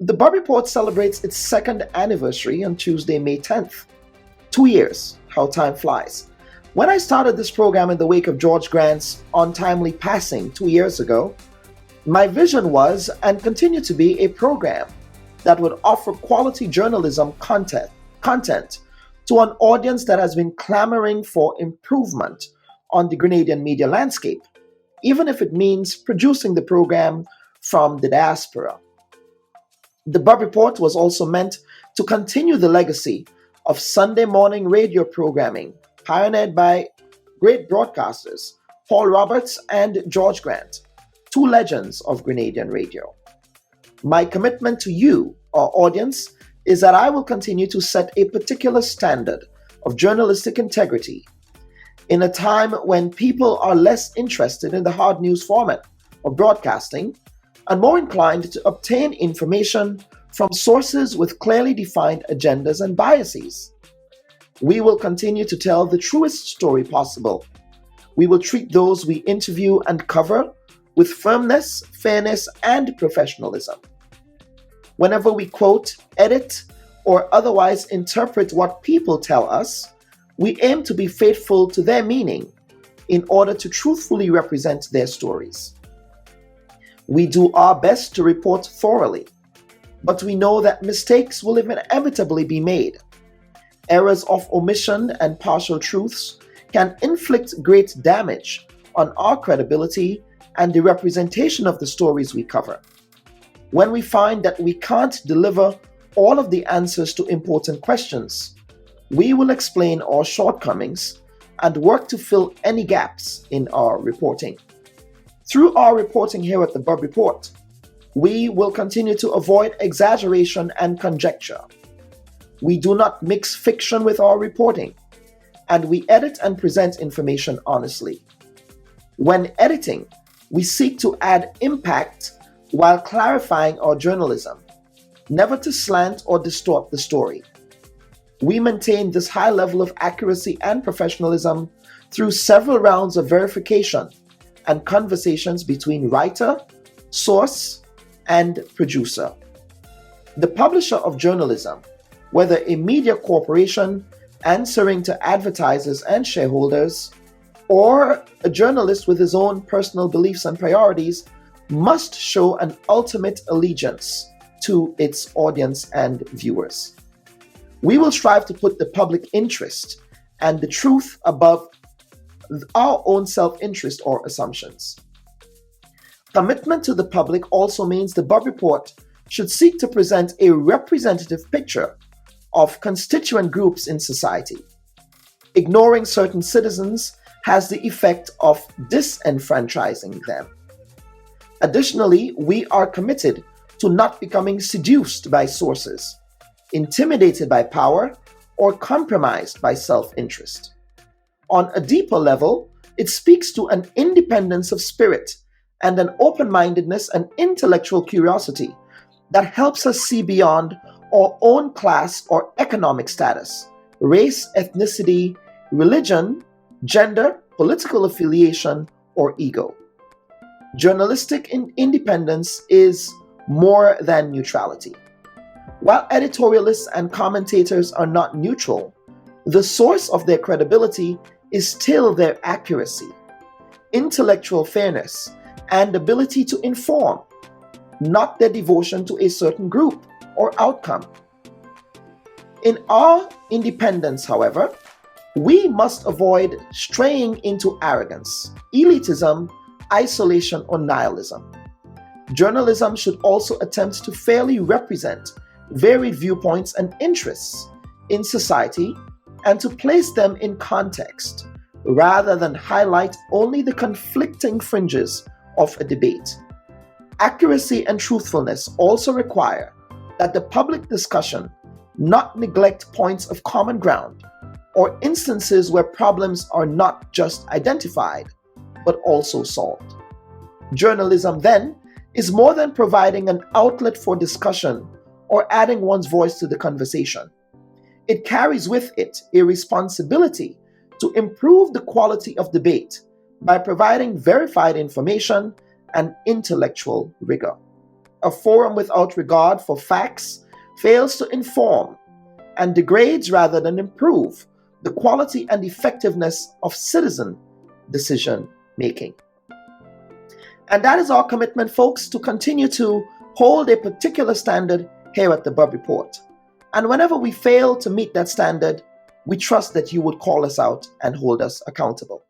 The Bubb Report celebrates its second anniversary on Tuesday, May 10th. 2 years, how time flies. When I started this program in the wake of George Grant's untimely passing 2 years ago, my vision was and continued to be a program that would offer quality journalism content to an audience that has been clamoring for improvement on the Grenadian media landscape, even if it means producing the program from the diaspora. The Bubb Report was also meant to continue the legacy of Sunday morning radio programming pioneered by great broadcasters Paul Roberts and George Grant, two legends of Grenadian radio. My commitment to you, our audience, is that I will continue to set a particular standard of journalistic integrity in a time when people are less interested in the hard news format of broadcasting and more inclined to obtain information from sources with clearly defined agendas and biases. We will continue to tell the truest story possible. We will treat those we interview and cover with firmness, fairness, and professionalism. Whenever we quote, edit, or otherwise interpret what people tell us, we aim to be faithful to their meaning in order to truthfully represent their stories. We do our best to report thoroughly, but we know that mistakes will inevitably be made. Errors of omission and partial truths can inflict great damage on our credibility and the representation of the stories we cover. When we find that we can't deliver all of the answers to important questions, we will explain our shortcomings and work to fill any gaps in our reporting. Through our reporting here at the Bubb Report, we will continue to avoid exaggeration and conjecture. We do not mix fiction with our reporting, and we edit and present information honestly. When editing, we seek to add impact while clarifying our journalism, never to slant or distort the story. We maintain this high level of accuracy and professionalism through several rounds of verification and conversations between writer, source, and producer. The publisher of journalism, whether a media corporation answering to advertisers and shareholders, or a journalist with his own personal beliefs and priorities, must show an ultimate allegiance to its audience and viewers. We will strive to put the public interest and the truth above our own self-interest or assumptions. Commitment to the public also means the Bubb Report should seek to present a representative picture of constituent groups in society. Ignoring certain citizens has the effect of disenfranchising them. Additionally, we are committed to not becoming seduced by sources, intimidated by power, or compromised by self-interest. On a deeper level, it speaks to an independence of spirit and an open-mindedness and intellectual curiosity that helps us see beyond our own class or economic status, race, ethnicity, religion, gender, political affiliation, or ego. Journalistic independence is more than neutrality. While editorialists and commentators are not neutral, the source of their credibility is still their accuracy, intellectual fairness, and ability to inform, not their devotion to a certain group or outcome. In our independence, however, we must avoid straying into arrogance, elitism, isolation, or nihilism. Journalism should also attempt to fairly represent varied viewpoints and interests in society and to place them in context, rather than highlight only the conflicting fringes of a debate. Accuracy and truthfulness also require that the public discussion not neglect points of common ground or instances where problems are not just identified, but also solved. Journalism, then, is more than providing an outlet for discussion or adding one's voice to the conversation. It carries with it a responsibility to improve the quality of debate by providing verified information and intellectual rigor. A forum without regard for facts fails to inform and degrades rather than improve the quality and effectiveness of citizen decision making. And that is our commitment, folks, to continue to hold a particular standard here at the Bubb Report. And whenever we fail to meet that standard, we trust that you would call us out and hold us accountable.